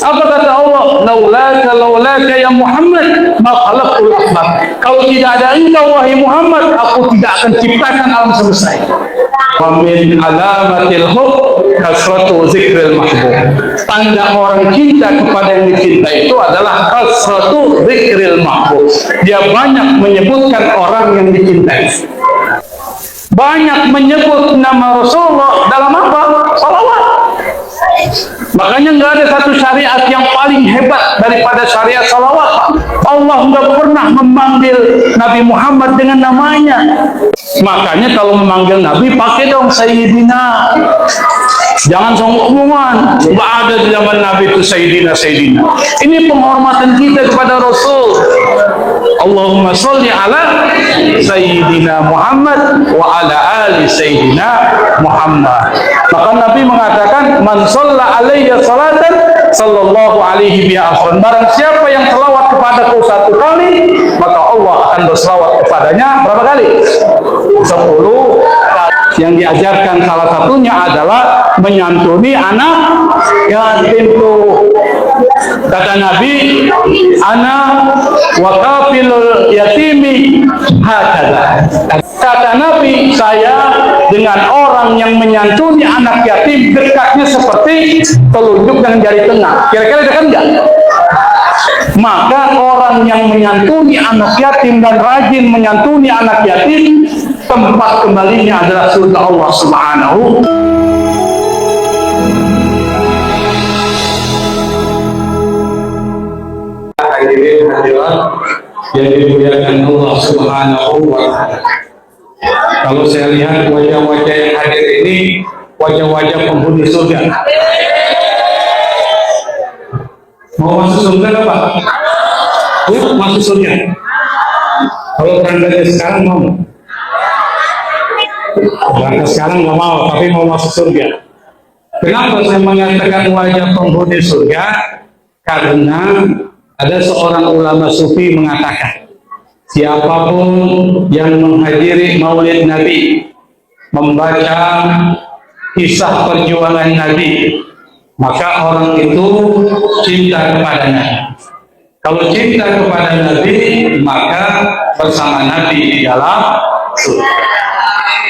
Apa kata Allah? Laulaka ya Muhammad ma khalaqtul akbar. Kalau tidak ada engkau wahai Muhammad, aku tidak akan ciptakan alam semesta. Wa min alamatil hub kasratu zikril mahbub. Tanda orang cinta kepada yang dicinta itu adalah kasratu zikril mahbub. Dia banyak menyebutkan orang yang dicintai. Banyak menyebut nama Rasulullah dalam apa? Salawat. Makanya nggak ada satu syariat yang paling hebat daripada syariat salawat. Allah nggak pernah memanggil Nabi Muhammad dengan namanya. Makanya kalau memanggil Nabi pakai dong Sayyidina. Jangan sombong-sombongan. Nggak ada di zaman Nabi itu Sayyidina. Ini penghormatan kita kepada Rasul. Allahumma sholli ala Sayyidina Muhammad wa ala ali Sayyidina Muhammad. Maka Nabi mengatakan, man shalla alayya salatan sallallahu alaihi biha asyran. Barang siapa yang selawat kepadaku 1 kali, maka Allah akan berselawat kepadanya berapa kali? 10. Yang diajarkan salah satunya adalah menyantuni anak yatim tuh. Kata Nabi, ana wa kafilul yatimi hakadha. Kata Nabi, saya dengan orang yang menyantuni anak yatim dekatnya seperti telunjuk dengan jari tengah. Kira-kira dekat enggak? Maka orang yang menyantuni anak yatim dan rajin menyantuni anak yatim, tempat kembalinya adalah surga Allah Subhanahu. Hadirin hadirat yang dimuliakan Allah Subhanahu wa Ta'ala. Kalau saya lihat wajah-wajah yang hadir ini wajah-wajah penghuni surga. Mau masuk surga apa? Masuk surga. Kalau berangkat sekarang mau? Berangkat sekarang nggak mau, tapi mau masuk surga. Kenapa saya mengatakan wajah penghuni surga? Karena ada seorang ulama sufi mengatakan, siapapun yang menghadiri maulid Nabi, membaca kisah perjuangan Nabi, maka orang itu cinta kepadanya. Kalau cinta kepada Nabi, maka bersama Nabi di dalam surga.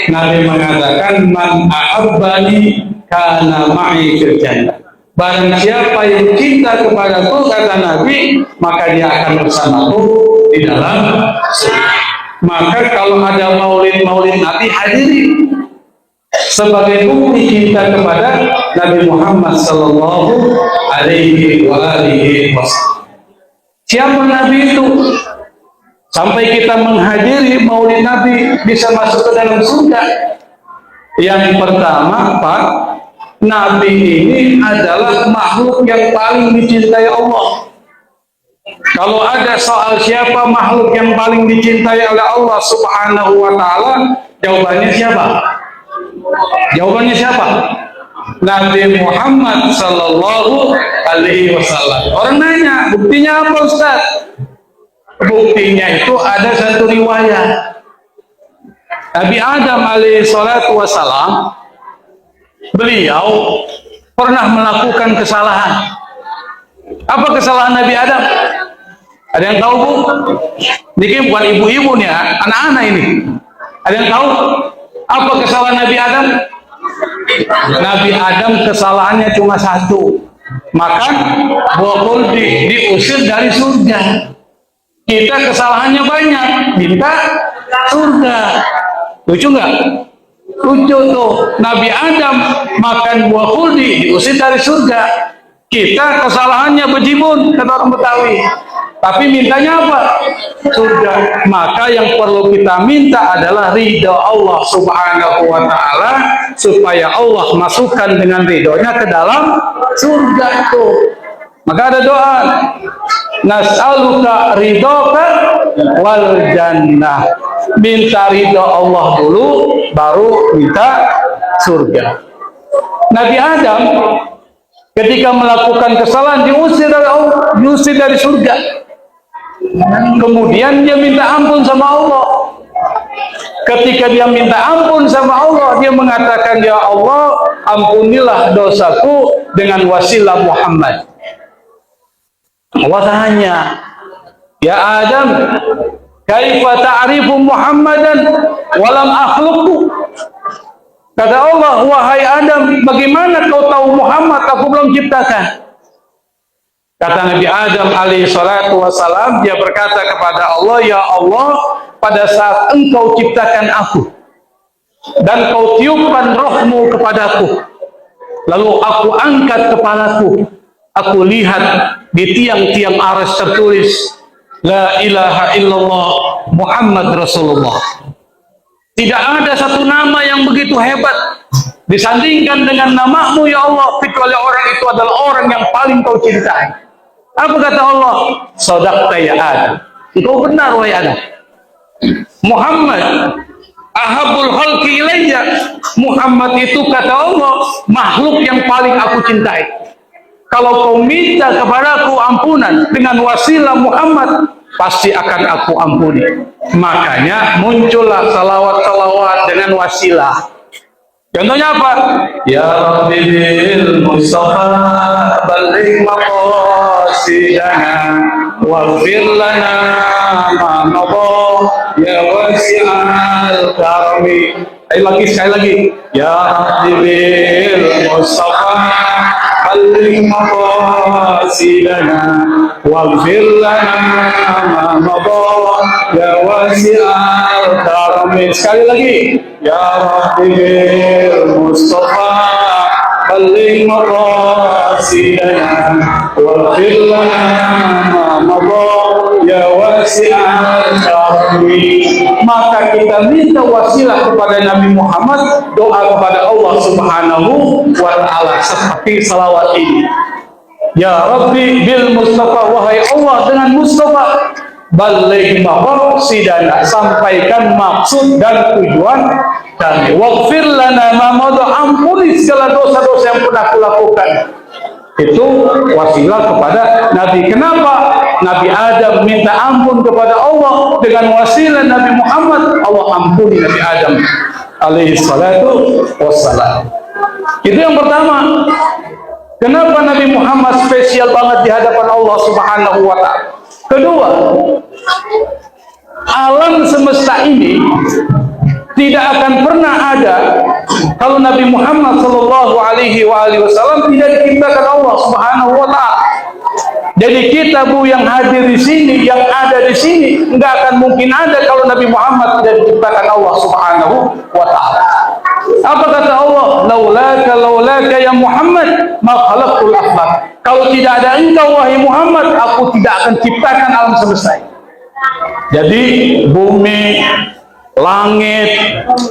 Nabi mengatakan, man ahabbani kana ma'i fil jannah. Barang siapa yang cinta kepadaku, kata Nabi, maka dia akan bersamaku di dalam surga. Maka kalau ada maulid-maulid Nabi, hadiri sebagai bukti cinta kepada Nabi Muhammad sallallahu alaihi wasallam. Siapa Nabi itu? Sampai kita menghadiri maulid Nabi bisa masuk ke dalam surga. Yang pertama, Pak, Nabi ini adalah makhluk yang paling dicintai Allah. Kalau ada soal siapa makhluk yang paling dicintai oleh Allah Subhanahu wa Ta'ala, jawabannya siapa? Jawabannya siapa? Nabi Muhammad sallallahu alaihi wasallam. Orang nanya, buktinya apa Ustaz? Buktinya itu ada satu riwayat. Nabi Adam alaihi salatu wasallam, beliau pernah melakukan kesalahan. Apa kesalahan Nabi Adam? Ada yang tahu, Bu? Ini bukan ibu-ibu nih, anak-anak ini. Ada yang tahu? Apa kesalahan Nabi Adam? Nabi Adam kesalahannya cuma satu. Makan buah kuldi, diusir dari surga. Kita kesalahannya banyak, minta surga. Lucu nggak? Lucu tuh. Nabi Adam makan buah kuldi, diusir dari surga. Kita kesalahannya bejibun, kata orang Betawi. Tapi mintanya apa? Surga. Maka yang perlu kita minta adalah ridha Allah Subhanahu wa Ta'ala, supaya Allah masukkan dengan ridhonya ke dalam surga itu. Maka ada doa, nas'aluka ridhoka wal jannah. Minta ridha Allah dulu, baru minta surga. Nabi Adam ketika melakukan kesalahan diusir dari Allah, diusir dari surga. Kemudian dia minta ampun sama Allah. Ketika dia minta ampun sama Allah, dia mengatakan, ya Allah, ampunilah dosaku dengan wasilah Muhammad. Allah tanya, ya Adam, kaifa ta'rifu Muhammadan walam akhluqhu? Kata Allah, wahai Adam, bagaimana kau tahu Muhammad, aku belum ciptakan? Kata Nabi Adam alaihi salatu wassalam, dia berkata kepada Allah, ya Allah, pada saat engkau ciptakan aku dan kau tiupkan rohmu kepadaku, lalu aku angkat kepalaku, aku lihat di tiang-tiang aras tertulis la ilaha illallah Muhammad Rasulullah. Tidak ada satu nama yang begitu hebat disandingkan dengan namamu ya Allah, kecuali orang itu adalah orang yang paling kau cintai. Apa kata Allah? Sadaqta ya Adam. Engkau benar wahai Adam. Muhammad ahabul khalqi ilayya. Muhammad itu kata Allah makhluk yang paling aku cintai. Kalau kau minta kepadaku ampunan dengan wasilah Muhammad, pasti akan aku ampuni. Makanya muncullah salawat-salawat dengan wasilah. Contohnya apa? Ya Rabbi bil Mustafa balligh maqasidana waghfir lana ma madha ya wasi'al karami. Sekali lagi. Ya Rabbi bil Mustafa balligh maqasidana waghfir lana ma madha ya wasi'al karami. Sekali lagi. Ya Rabbi bil Mustafa balligh maqasidana waghfir lana ma madha ya wasi'al karami. Maka kita minta wasilah kepada Nabi Muhammad, doa kepada Allah Subhanahu wa ta'ala seperti salawat ini. Ya Rabbi bil Mustafa, wahai Allah dengan Mustafa, balligh maqasidana, sampaikan maksud dan tujuan kami. Waghfir lana ma madha, ampuni segala dosa-dosa yang pernah aku lakukan. Itu wasilah kepada Nabi. Kenapa? Nabi Adam minta ampun kepada Allah dengan wasilah Nabi Muhammad, Allah ampuni Nabi Adam alaihi salatu wassalam. Itu yang pertama. Kenapa Nabi Muhammad spesial banget di hadapan Allah Subhanahu wa ta'ala? Kedua, alam semesta ini tidak akan pernah ada kalau Nabi Muhammad sallallahu alaihi wasallam tidak diciptakan Allah Subhanahu wa ta'ala. Jadi kita Bu yang hadir di sini, yang ada di sini, nggak akan mungkin ada kalau Nabi Muhammad tidak diciptakan Allah Subhanahu wa ta'ala. Apa kata Allah? Laulaka ya Muhammad ma khalaqtul aflaq. Kalau tidak ada engkau wahai Muhammad, aku tidak akan ciptakan alam semesta. Jadi bumi, langit,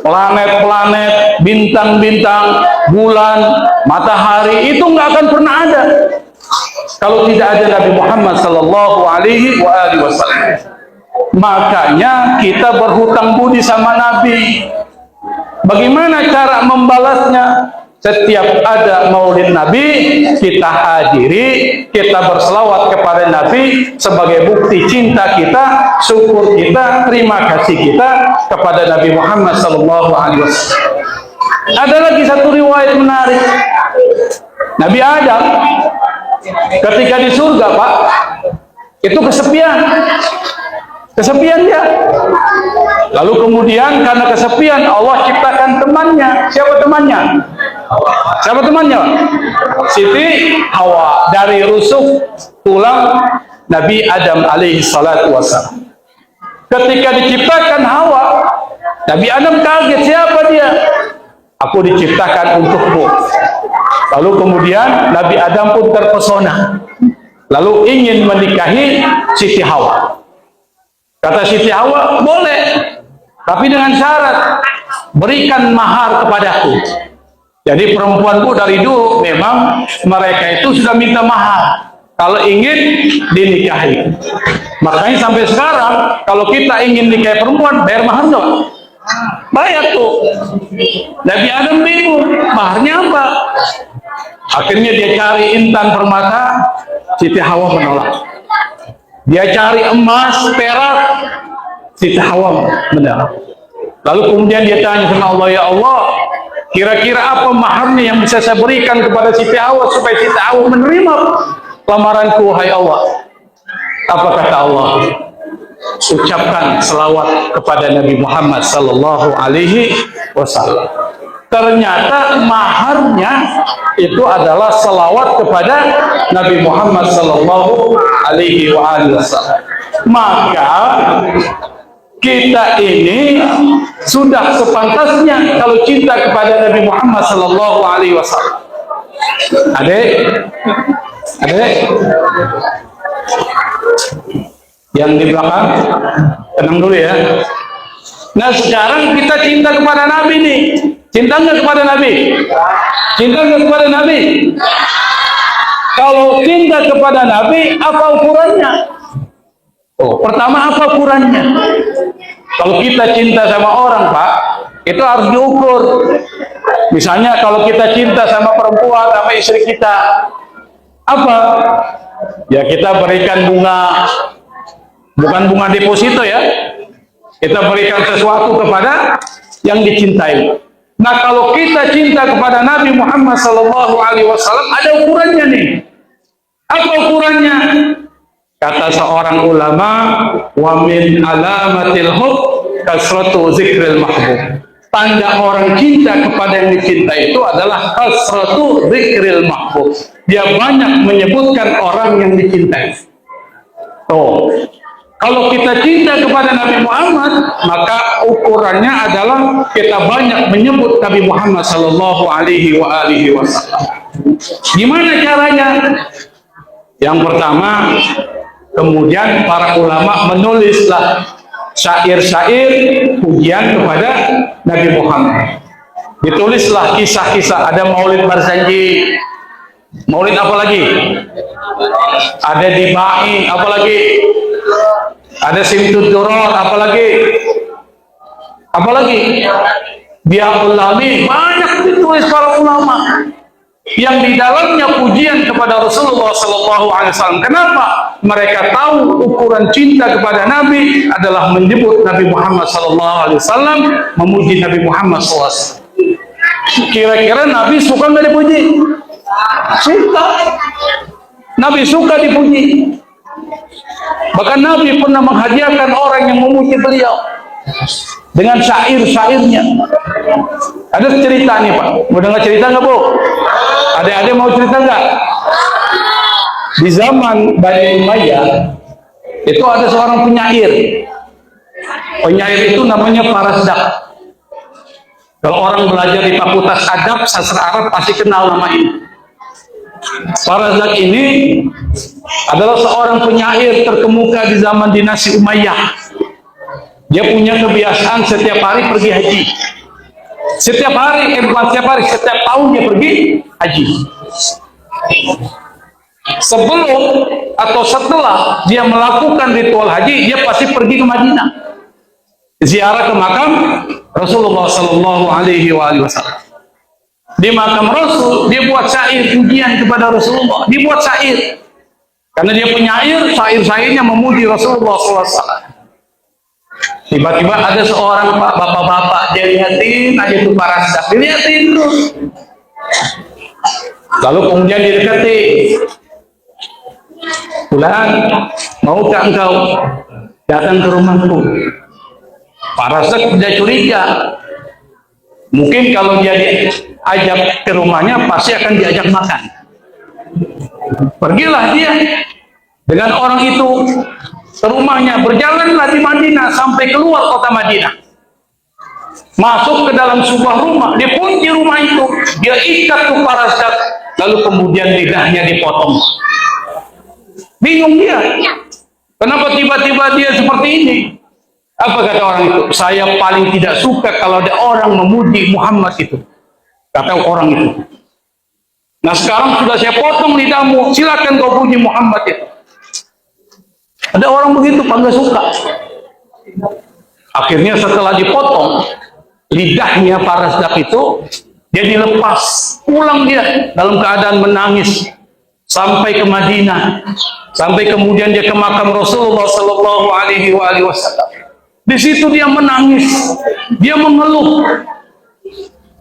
planet-planet, bintang-bintang, bulan, matahari itu nggak akan pernah ada kalau tidak ada Nabi Muhammad sallallahu alaihi wasallam. Makanya kita berhutang budi sama Nabi. Bagaimana cara membalasnya? Setiap ada maulid Nabi, kita hadiri, kita berselawat kepada Nabi sebagai bukti cinta kita, syukur kita, terima kasih kita kepada Nabi Muhammad sallallahu alaihi wasallam. Ada lagi satu riwayat menarik. Nabi Adam ketika di surga, Pak, itu kesepian dia. Lalu kemudian karena kesepian Allah ciptakan temannya. Siapa temannya? Siti Hawa, dari rusuk tulang Nabi Adam alaihi salatu wassalam. Ketika diciptakan Hawa, Nabi Adam kaget, siapa dia? Aku diciptakan untukmu. Lalu kemudian Nabi Adam pun terpesona, lalu ingin menikahi Siti Hawa. Kata Siti Hawa, boleh, tapi dengan syarat berikan mahar kepadaku. Jadi perempuanku dari dulu memang mereka itu sudah minta mahar kalau ingin dinikahi. Makanya sampai sekarang kalau kita ingin nikahi perempuan, bayar mahar dong. Bayar tuh. Nabi Adam bingung, maharnya apa? Akhirnya dia cari intan permata, Siti Hawa menolak. Dia cari emas, perak, Siti Hawa menolak. Lalu kemudian dia tanya sama Allah, ya Allah, kira-kira apa maharnya yang bisa saya berikan kepada Siti Hawa supaya Siti Hawa menerima lamaranku, hai Allah? Apa kata Allah? Ucapkan selawat kepada Nabi Muhammad sallallahu alaihi wasallam. Ternyata maharnya itu adalah selawat kepada Nabi Muhammad sallallahu alaihi wasallam. Maka kita ini sudah sepantasnya kalau cinta kepada Nabi Muhammad sallallahu alaihi wasallam. Adek, yang di belakang, tenang dulu ya. Nah sekarang kita cinta kepada Nabi nih. Cinta nggak kepada Nabi? Cinta nggak kepada Nabi? Kalau cinta kepada Nabi, apa ukurannya? Oh, pertama apa ukurannya? Kalau kita cinta sama orang, Pak, itu harus diukur. Misalnya kalau kita cinta sama perempuan, sama istri kita, apa? Ya kita berikan bunga, bukan bunga deposito ya. Kita berikan sesuatu kepada yang dicintai. Nah kalau kita cinta kepada Nabi Muhammad SAW, ada ukurannya nih. Apa ukurannya? Kata seorang ulama, wa min alamatil hub kasratu zikril mahbub. Tanda orang cinta kepada yang dicintai itu adalah kasratu zikril mahbub. Dia banyak menyebutkan orang yang dicintai. Tuh. Kalau kita cinta kepada Nabi Muhammad, maka ukurannya adalah kita banyak menyebut Nabi Muhammad sallallahu alaihi wasallam. Gimana caranya? Yang pertama, kemudian para ulama menulislah syair-syair pujian kepada Nabi Muhammad. Ditulislah kisah-kisah, ada Maulid Barzanji. Maulid apa lagi? Ada Dibai, apa lagi? Ada Simtud Duror, apalagi Biaqul Lami, banyak ditulis para ulama yang di dalamnya pujian kepada Rasulullah SAW. Kenapa? Mereka tahu ukuran cinta kepada Nabi adalah menyebut Nabi Muhammad SAW, memuji Nabi Muhammad SAW. Kira-kira Nabi suka nggak dipuji? Suka. Nabi suka dipuji. Bahkan Nabi pernah menghadiahkan orang yang memuji beliau dengan syair-syairnya. Ada cerita nih Pak, mau dengar cerita nggak Bu? Ada mau cerita nggak? Di zaman Bani Umayyah itu ada seorang penyair. Penyair itu namanya Farasdak. Kalau orang belajar di Fakultas Adab Sastra Arab pasti kenal nama ini. Farasdak ini adalah seorang penyair terkemuka di zaman dinasti Umayyah. Dia punya kebiasaan setiap hari pergi haji. Setiap tahun dia pergi haji. Sebelum atau setelah dia melakukan ritual haji, dia pasti pergi ke Madinah, ziarah ke makam Rasulullah Sallallahu Alaihi Wasallam. Di makam Rasul, dia buat syair pujian kepada Rasulullah. Dia buat syair. Karena dia penyair, syair-syairnya memuji Rasulullah SAW. Tiba-tiba ada seorang bapak-bapak, dia lihatin aja tuh Farasdak. Dilihatin terus. Lalu kemudian didekati. Fulan, maukah engkau datang ke rumahku? Farasdak tidak curiga. Mungkin kalau dia diajak ke rumahnya pasti akan diajak makan. Pergilah dia dengan orang itu ke rumahnya, berjalanlah di Madinah sampai keluar kota Madinah. Masuk ke dalam sebuah rumah, dia kunci rumah itu, dia ikat tuh Farasdak, lalu kemudian lidahnya dipotong. Bingung dia, kenapa tiba-tiba dia seperti ini? Apa kata orang itu? Saya paling tidak suka kalau ada orang memuji Muhammad itu. Kata orang itu. Nah sekarang sudah saya potong lidahmu, silakan kau puji Muhammad itu. Ada orang begitu, Pak, nggak suka. Akhirnya setelah dipotong lidahnya Farasdak itu, dia dilepas, pulang dia dalam keadaan menangis sampai ke Madinah, sampai kemudian dia ke makam Rasulullah Sallallahu Alaihi Wasallam. Di situ dia menangis, dia mengeluh,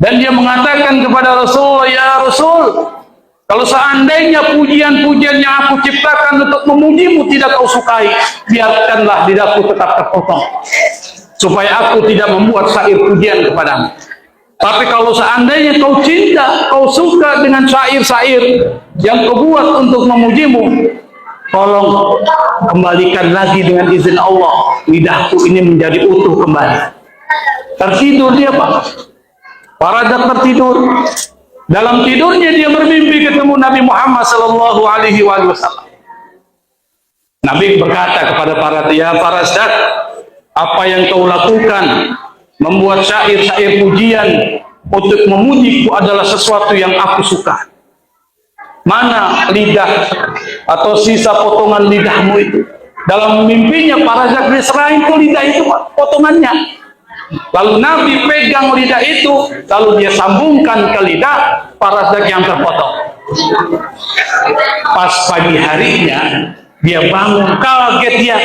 dan dia mengatakan kepada Rasulullah, ya Rasul, Kalau seandainya pujian-pujian yang aku ciptakan untuk memujimu tidak kau sukai, biarkanlah lidahku tetap terpotong, supaya aku tidak membuat syair pujian kepadamu. Tapi kalau seandainya kau cinta, kau suka dengan syair-syair yang kau buat untuk memujimu, tolong kembalikan lagi dengan izin Allah, lidahku ini menjadi utuh kembali. Tertidur dia, Pak. Paradak tertidur. Dalam tidurnya dia bermimpi ketemu Nabi Muhammad sallallahu alaihi wasallam. Nabi berkata kepada Paradak, apa yang kau lakukan, membuat syair-syair pujian untuk memujiku adalah sesuatu yang aku suka. Mana lidah atau sisa potongan lidahmu itu? Dalam mimpinya Paradak diserahin ke lidah itu, potongannya. Lalu Nabi pegang lidah itu, lalu dia sambungkan ke lidah Paradak yang terpotong. Pas pagi harinya dia bangun, kaget dia.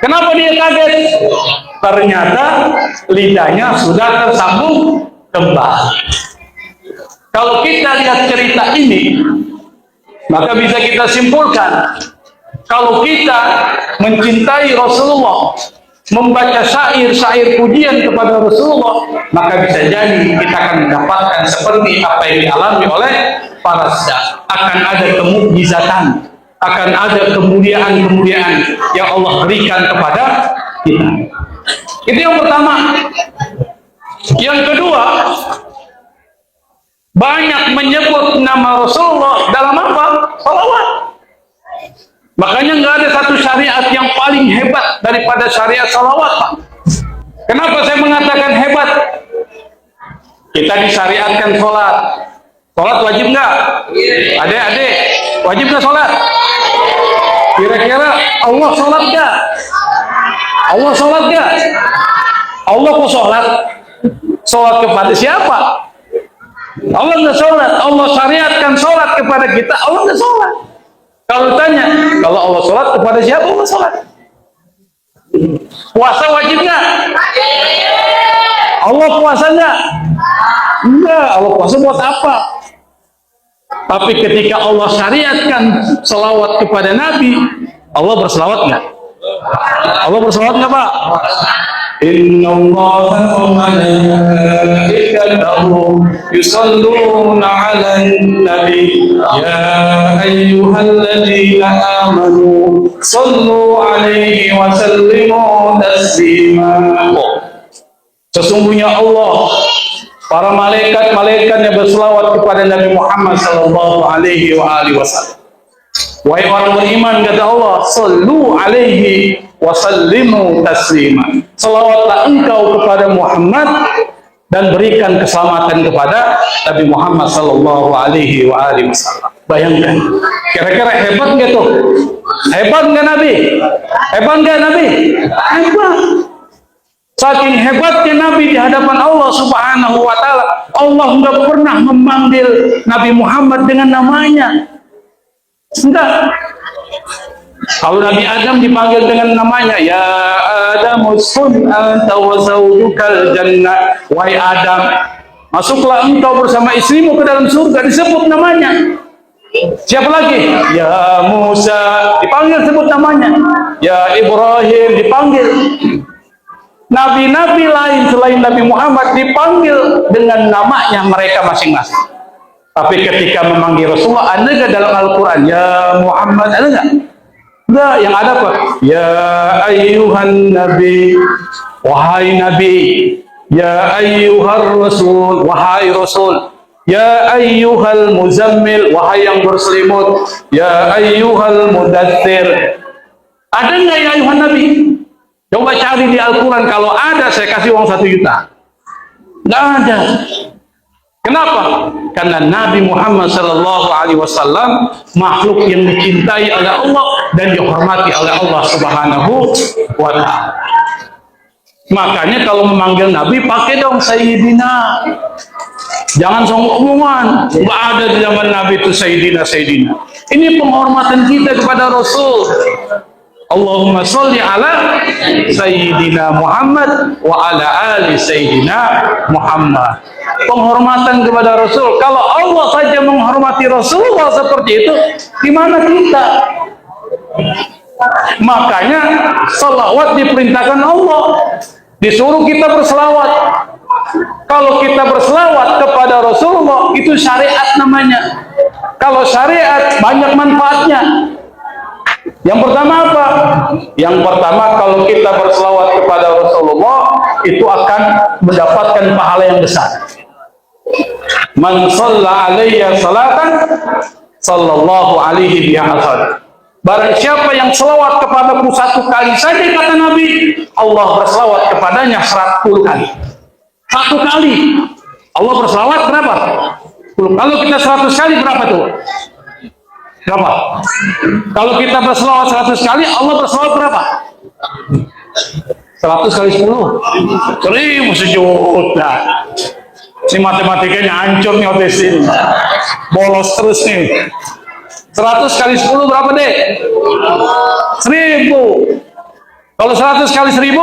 Kenapa dia kaget? Ternyata lidahnya sudah tersambung kembali. Kalau kita lihat cerita ini, maka bisa kita simpulkan, kalau kita mencintai Rasulullah, membaca syair-syair pujian kepada Rasulullah, maka bisa jadi kita akan mendapatkan seperti apa yang dialami oleh para sahabat. Akan ada kemukjizatan, akan ada kemuliaan-kemuliaan yang Allah berikan kepada kita. Itu yang pertama. Yang kedua, banyak menyebut nama Rasulullah dalam apa? Salawat. Makanya nggak ada satu syariat yang paling hebat daripada syariat salawat, Pak. Kenapa saya mengatakan hebat? Kita disyariatkan sholat. Sholat wajib nggak? Adik-adik, wajib nggak sholat? Kira-kira Allah sholat nggak? Allah sholat nggak? Allah kok sholat? Sholat kepada siapa? Allah nggak sholat. Allah syariatkan sholat kepada kita. Allah nggak sholat. Kalau tanya, kalau Allah sholat kepada siapa Allah sholat? Puasa wajib nggak? Allah puasa nggak? Enggak. Allah puasa buat apa? Tapi ketika Allah syariatkan selawat kepada Nabi, Allah berselawat nggak? Allah berselawat nggak, Pak? Inna Allaha wa malaikatahu yusalluna 'alan nabi ya ayyuhalladzina amanu sallu 'alaihi wa sallimu taslima. Sesungguhnya Allah, para malaikat-malaikatnya berselawat kepada Nabi Muhammad sallallahu alaihi wasallam. Wahai orang beriman, kata Allah, sallu 'alaihi wa sallimu taslima. Salawatlah engkau kepada Muhammad dan berikan keselamatan kepada Nabi Muhammad sallallahu alaihi wasallam. Bayangkan, kira-kira hebat nggak tuh? Hebat nggak Nabi? Hebat nggak Nabi? Hebat. Saking hebatnya Nabi di hadapan Allah Subhanahu wa Ta'ala, Allah nggak pernah memanggil Nabi Muhammad dengan namanya. Enggak. Kalau Nabi Adam dipanggil dengan namanya, ya Adam uskun anta wa zawjukal jannah. Wahai Adam, masuklah engkau bersama istrimu ke dalam surga, disebut namanya. Siapa lagi? Ya Musa, dipanggil sebut namanya. Ya Ibrahim, dipanggil. Nabi-nabi lain selain Nabi Muhammad dipanggil dengan namanya mereka masing-masing. Tapi ketika memanggil Rasulullah, ada nggak dalam Al-Quran? Ya Muhammad, ada nggak? Enggak, yang ada apa? Ya ayyuhan nabi, wahai nabi. Ya ayyuhar rasul, wahai rasul. Ya ayyuhal muzammil, wahai yang berselimut. Ya ayyuhal mudaththir. Ada nggak ya ayyuhan nabi? Coba cari di Al-Quran, kalau ada saya kasih uang 1 juta. Nggak ada. Kenapa? Karena Nabi Muhammad sallallahu alaihi wasallam makhluk yang dicintai oleh Allah dan dihormati oleh Allah Subhanahu wa Ta'ala. Makanya kalau memanggil Nabi pakai dong Sayyidina. Jangan sombong-sombongan. Enggak ada di zaman Nabi itu Sayyidina. Ini penghormatan kita kepada Rasul. Allahumma sholli ala Sayyidina Muhammad wa ala ali Sayyidina Muhammad. Penghormatan kepada Rasul. Kalau Allah saja menghormati Rasulullah seperti itu, gimana kita? Makanya salawat diperintahkan Allah. Disuruh kita berselawat. Kalau kita berselawat kepada Rasulullah, itu syariat namanya. Kalau syariat, banyak manfaatnya. Yang pertama apa? Yang pertama, kalau kita berselawat kepada Rasulullah, itu akan mendapatkan pahala yang besar. Man shalla alayya salatan sallallahu alaihi bihasan. Barang siapa yang selawat kepadaku 1 kali saja, kata Nabi, Allah berselawat kepadanya 100 kali. 1 kali. Allah berselawat berapa? Kalau kita 100 kali berapa tuh? Berapa? Kalau kita berselawat 100 kali, Allah berselawat berapa? 100 kali 10. 1000 sejuta. Ini matematikanya hancur nih otis ini. Bolos terus nih. 100 kali 10 berapa deh? 1000. Kalau 100 kali 1000?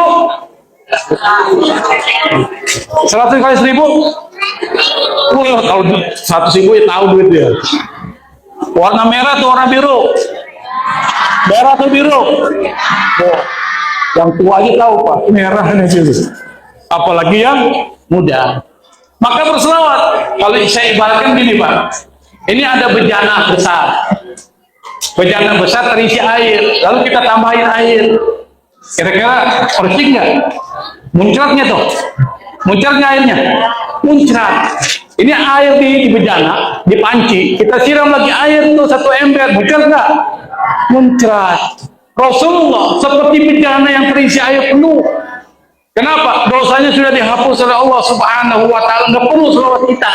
100 kali 1000? Oh, kalau 100.000 ya tahu duit dia. Warna merah atau warna biru? Merah atau biru? Oh, yang tua aja tahu Pak, merah ini biru. Apalagi yang muda. Maka berselawat. Kalau saya ibaratkan gini Pak, ini ada bejana besar. Bejana besar terisi air, lalu kita tambahin air. Kira-kira percik nggak? Muncratnya tuh, muncratnya airnya, muncrat. Ini air di bejana, di panci, kita siram lagi air tuh 1 ember, muncrat nggak? Muncrat. Rasulullah seperti bejana yang terisi air penuh. Kenapa? Dosanya sudah dihapus oleh Allah Subhanahu wa Ta'ala, nggak perlu selawat kita.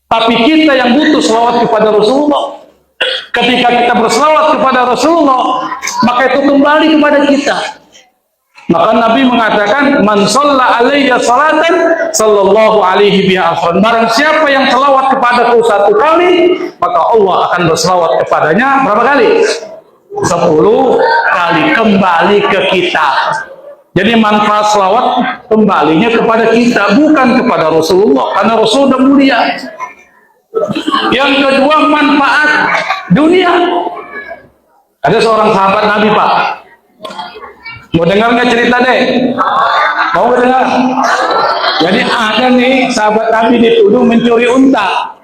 Tapi kita yang butuh selawat kepada Rasulullah. Ketika kita berselawat kepada Rasulullah, maka itu kembali kepada kita. Maka Nabi mengatakan, man shalla alayya salatan sallallahu alaihi bihasan. Barang siapa yang selawat kepadaku 1 kali, maka Allah akan berselawat kepadanya berapa kali? 10 kali, kembali ke kita. Jadi manfaat selawat kembalinya kepada kita, bukan kepada Rasulullah, karena Rasul sudah mulia. Yang kedua, manfaat dunia. Ada seorang sahabat Nabi Pak, mau dengar nggak cerita deh? Mau nggak dengar? Jadi ada nih sahabat Nabi dituduh mencuri unta.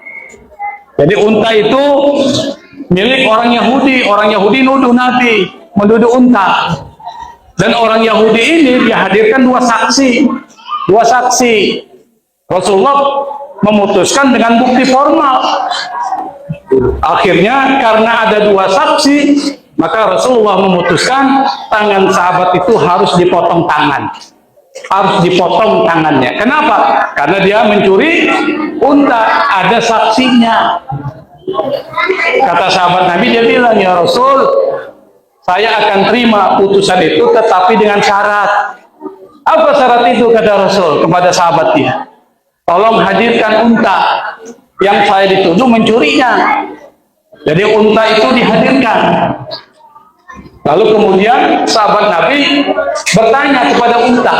Jadi unta itu milik orang Yahudi. Orang Yahudi nuduh Nabi menuduh unta. Dan orang Yahudi ini dihadirkan 2 saksi. 2 saksi. Rasulullah memutuskan dengan bukti formal. Akhirnya karena ada 2 saksi, maka Rasulullah memutuskan tangan sahabat itu harus dipotong tangan. Harus dipotong tangannya. Kenapa? Karena dia mencuri unta, ada saksinya. Kata sahabat Nabi, dia bilang, ya Rasul, saya akan terima putusan itu tetapi dengan syarat. Apa syarat itu, kata Rasul kepada sahabatnya? Tolong hadirkan unta yang saya dituduh mencurinya. Jadi unta itu dihadirkan. Lalu kemudian sahabat Nabi bertanya kepada unta.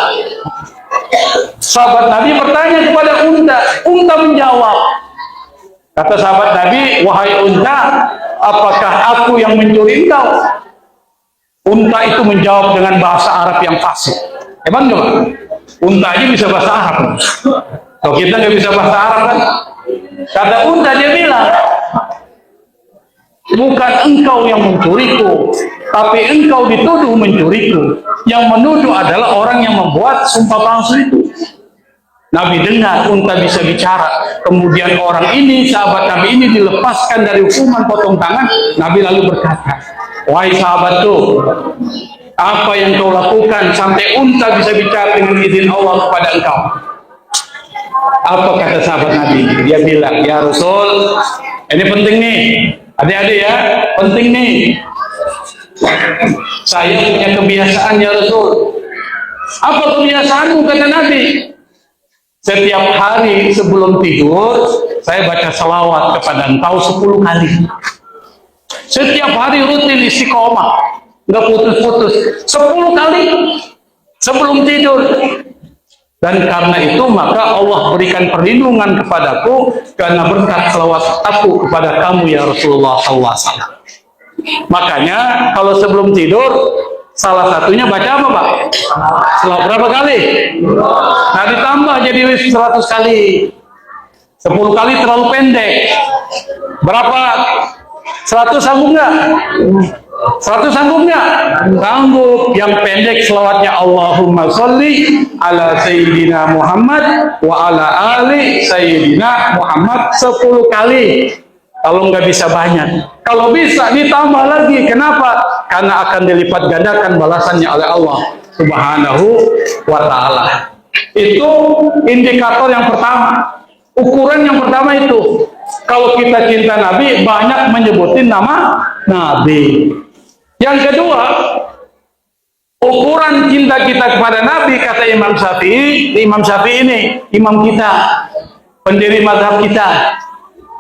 Sahabat Nabi bertanya kepada unta. Unta menjawab. Kata sahabat Nabi, wahai unta, apakah aku yang mencuri engkau? Unta itu menjawab dengan bahasa Arab yang fasih. Emang enggak? Unta aja bisa bahasa Arab. Kalau kita nggak bisa bahasa Arab kan? Kata unta, dia bilang, bukan engkau yang mencuriku, tapi engkau dituduh mencuriku. Yang menuduh adalah orang yang membuat sumpah palsu itu. Nabi dengar unta bisa bicara. Kemudian orang ini, sahabat Nabi ini dilepaskan dari hukuman potong tangan. Nabi lalu berkata, wahai sahabatku, apa yang kau lakukan sampai unta bisa bicara dengan izin Allah kepada engkau? Apa kata sahabat Nabi? Dia bilang, ya Rasul, ini penting nih, adik-adik ya, penting nih. Saya punya kebiasaan ya Rasul. Apa kebiasaanmu, kata Nabi? Setiap hari sebelum tidur, saya baca salawat kepada engkau 10 kali. Setiap hari rutin istiqomah. nggak putus-putus 10 kali sebelum tidur. Dan karena itu maka Allah berikan perlindungan kepadaku karena berkat selawat aku kepada kamu ya Rasulullah SAW. Makanya kalau sebelum tidur salah satunya baca apa Pak? Selawat berapa kali? Nah ditambah jadi 100 kali. 10 kali terlalu pendek. Berapa? 100 sanggup nggak? 100 sanggup nggak? Sanggup. Yang pendek selawatnya Allahumma sholli ala Sayyidina Muhammad wa ala ali Sayyidina Muhammad 10 kali. Kalau nggak bisa banyak. Kalau bisa ditambah lagi. Kenapa? Karena akan dilipat gandakan balasannya oleh Allah Subhanahu wa ta'ala. Itu indikator yang pertama. Ukuran yang pertama itu. Kalau kita cinta Nabi, banyak menyebutin nama Nabi. Yang kedua, ukuran cinta kita kepada Nabi, kata Imam Syafi'i ini, imam kita, pendiri mazhab kita.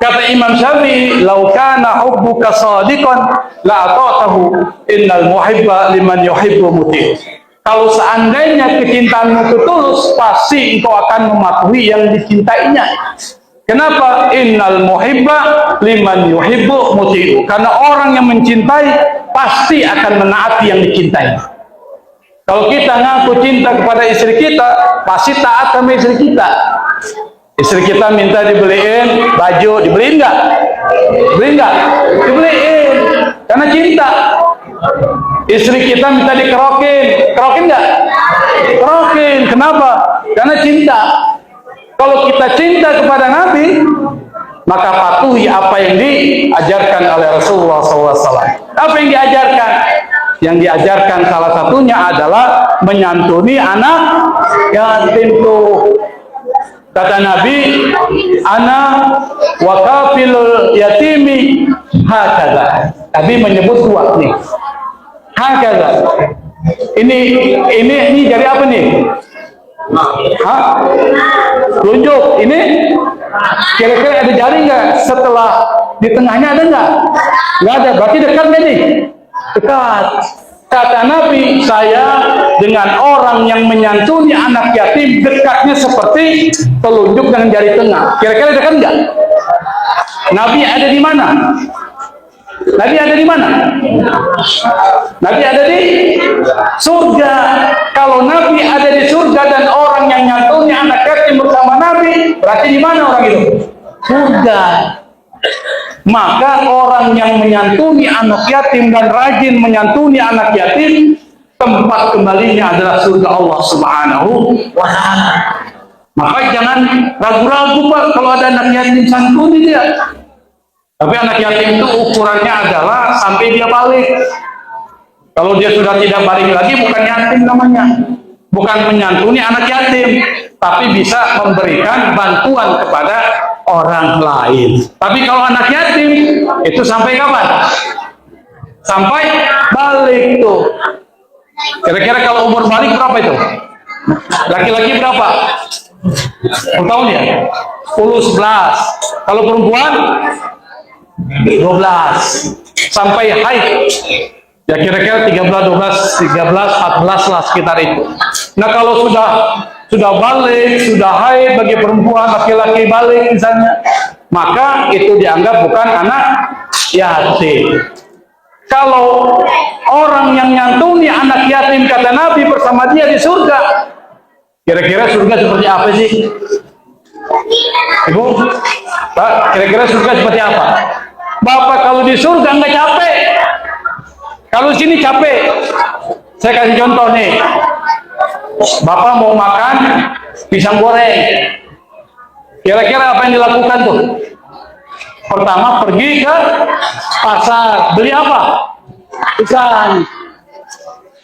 Kata Imam Syafi'i, "Lau kana hubbuka shadiqan la ata'tahu, innal muhibba liman yuhibbu muti'." Kalau seandainya kecintaanmu itu tulus, pasti engkau akan mematuhi yang dicintainya. Kenapa? Innal muhibba liman yuhibbu muti'u. Karena orang yang mencintai pasti akan menaati yang dicintai. Kalau kita ngaku cinta kepada istri kita, pasti taat sama istri kita. Istri kita minta dibeliin baju, dibeliin nggak? Dibeliin nggak? Dibeliin. Karena cinta. Istri kita minta dikerokin, kerokin nggak? Kerokin. Kenapa? Karena cinta. Kalau kita cinta kepada Nabi, maka patuhi apa yang diajarkan oleh Rasulullah SAW. Apa yang diajarkan? Yang diajarkan salah satunya adalah menyantuni anak yatim tuh. Kata Nabi, ana wa kafilul yatimi hakadha. Nabi menyebut dua nih. Hakadha. Ini dari apa nih? Hah? Tunjuk. Ini kira-kira ada jari nggak? Setelah di tengahnya ada nggak? Nggak ada. Berarti dekat nggak nih? Dekat. Kata Nabi, saya dengan orang yang menyantuni anak yatim dekatnya seperti telunjuk dengan jari tengah. Kira-kira dekat nggak? Nabi ada di mana? Nabi ada di mana? Nabi ada di surga. Kalau Nabi ada di surga dan orang yang nyantuni anak yatim bersama Nabi, berarti di mana orang itu? Surga. Maka orang yang menyantuni anak yatim dan rajin menyantuni anak yatim, tempat kembalinya adalah surga Allah Subhanahu wa ta'ala. Maka jangan ragu-ragu Pak kalau ada anak yatim santuni dia. Tapi anak yatim itu ukurannya adalah sampai dia balik. Kalau dia sudah tidak balik lagi, bukan yatim namanya. Bukan menyantuni anak yatim, tapi bisa memberikan bantuan kepada orang lain. Tapi kalau anak yatim, itu sampai kapan? Sampai balik tuh. Kira-kira kalau umur balik berapa itu? Laki-laki berapa? Tahun ya? 10, 11. Kalau perempuan? 12 sampai haid ya kira-kira 13, 14 lah sekitar itu. Nah kalau sudah balik, sudah haid bagi perempuan, laki-laki balik misalnya, maka itu dianggap bukan anak yatim. Kalau orang yang nyantuni anak yatim kata Nabi bersama dia di surga, kira-kira surga seperti apa sih? Ibu, Pak, kira-kira surga seperti apa? Bapak kalau di surga nggak capek. Kalau sini capek. Saya kasih contoh nih. Bapak mau makan pisang goreng. Kira-kira apa yang dilakukan tuh? Pertama pergi ke pasar. Beli apa? Pisang.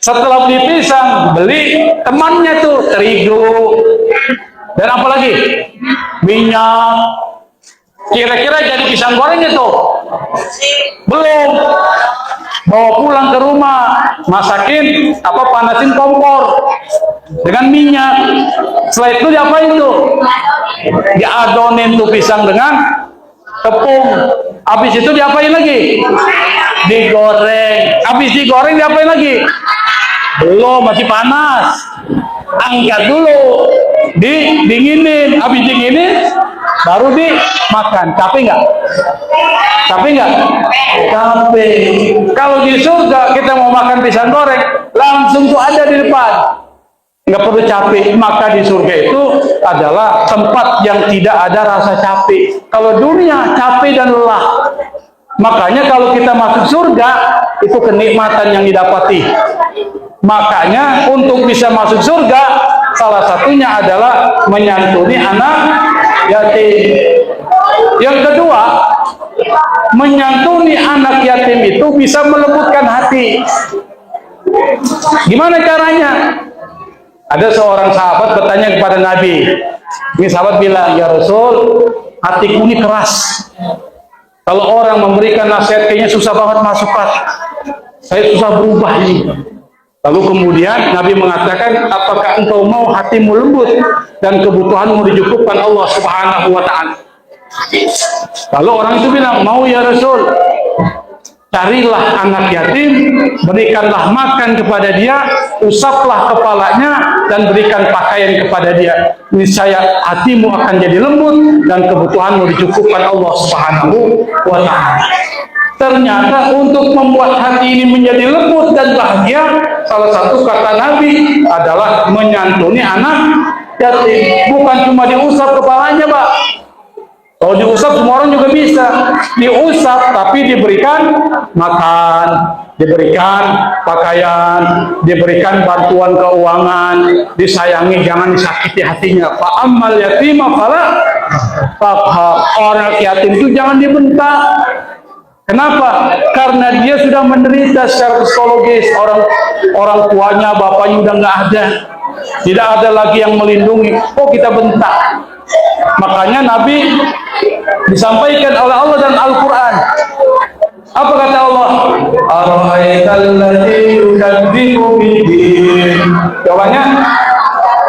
Setelah beli pisang, beli temannya tuh terigu. Dan apa lagi? Minyak. Kira-kira jadi pisang goreng itu? Belum. Bawa pulang ke rumah, masakin panasin kompor dengan minyak. Setelah itu diapain tuh? Diadonin tuh pisang dengan tepung. Habis itu diapain lagi? Digoreng. habis digoreng diapain lagi? Belum, masih panas. Angkat dulu, dinginin, habis dinginin baru dimakan. Capek nggak? Capek nggak? Capek. Kalau di surga kita mau makan pisang goreng, langsung tuh ada di depan. Nggak perlu capek. Maka di surga itu adalah tempat yang tidak ada rasa capek. Kalau dunia capek dan lelah. Makanya kalau kita masuk surga, itu kenikmatan yang didapati. Makanya untuk bisa masuk surga, salah satunya adalah menyantuni anak yatim. Yang kedua, menyantuni anak yatim itu bisa melembutkan hati. Gimana caranya? Ada seorang sahabat bertanya kepada Nabi. Ini sahabat bilang, ya Rasul, hatiku ini keras. Kalau orang memberikan nasihat kayaknya susah banget masuk, Pak. Saya susah berubah ini. Lalu kemudian Nabi mengatakan, apakah engkau mau hatimu lembut dan kebutuhanmu dicukupkan Allah Subhanahu wa Ta'ala? Lalu orang itu bilang, mau ya Rasul. Carilah anak yatim, berikanlah makan kepada dia, usaplah kepalanya, dan berikan pakaian kepada dia. Niscaya hatimu akan jadi lembut dan kebutuhanmu dicukupkan Allah Subhanahu wa Ta'ala. Ternyata untuk membuat hati ini menjadi lembut dan bahagia, salah satu kata Nabi adalah menyantuni anak yatim. Bukan cuma diusap kepalanya, Pak. Kalau diusap semua orang juga bisa. Diusap tapi diberikan makan, diberikan pakaian, diberikan bantuan keuangan, disayangi, jangan disakiti hatinya. Fa ammal yatima fala taqhar. Orang yatim itu jangan dibentak. Kenapa? Karena dia sudah menderita secara psikologis. Orang tuanya, bapaknya udah nggak ada. Tidak ada lagi yang melindungi. Oh, kita bentak. Makanya Nabi disampaikan oleh Allah dan Al-Quran. Apa kata Allah? Ara'aital ladzi yukadzibu biddin. Jawabannya,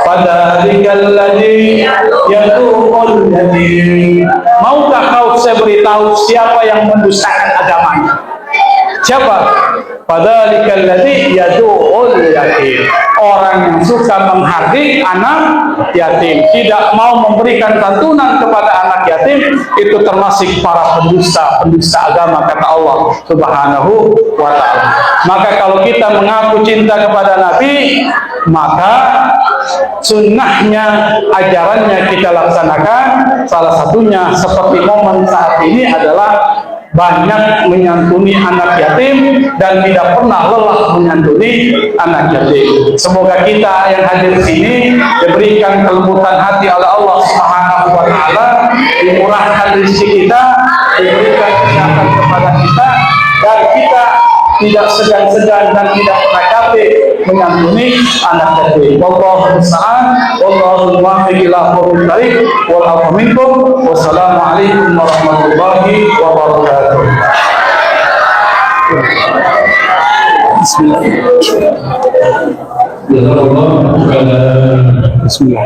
fadzalikal ladzi yad'ul yatim. Maukah kau saya beritahu siapa yang mendustakan agamanya? Siapa? Fadzalikal ladzi yad'ul yatim. Orang yang suka menghardik anak yatim, tidak mau memberikan santunan kepada anak yatim, itu termasuk para pendusta agama, kata Allah Subhanahu wa Ta'ala. Maka kalau kita mengaku cinta kepada Nabi, maka sunnahnya, ajarannya kita laksanakan. Salah satunya seperti momen saat ini adalah banyak menyantuni anak yatim dan tidak pernah lelah menyantuni anak yatim. Semoga kita yang hadir di sini diberikan kelembutan hati oleh Allah Subhanahu wa Ta'ala, dimurahkan rezeki kita, diberikan kesehatan kepada kita, dan kita tidak segan-segan dan tidak pernah capek menyantuni anak yatim. Wallahu musta'an, wallahu muwaffiq ila aqwamit thariq, wal afu minkum. Wassalamualaikum warahmatullahi wabarakatuh. Bismillah. Bismillah.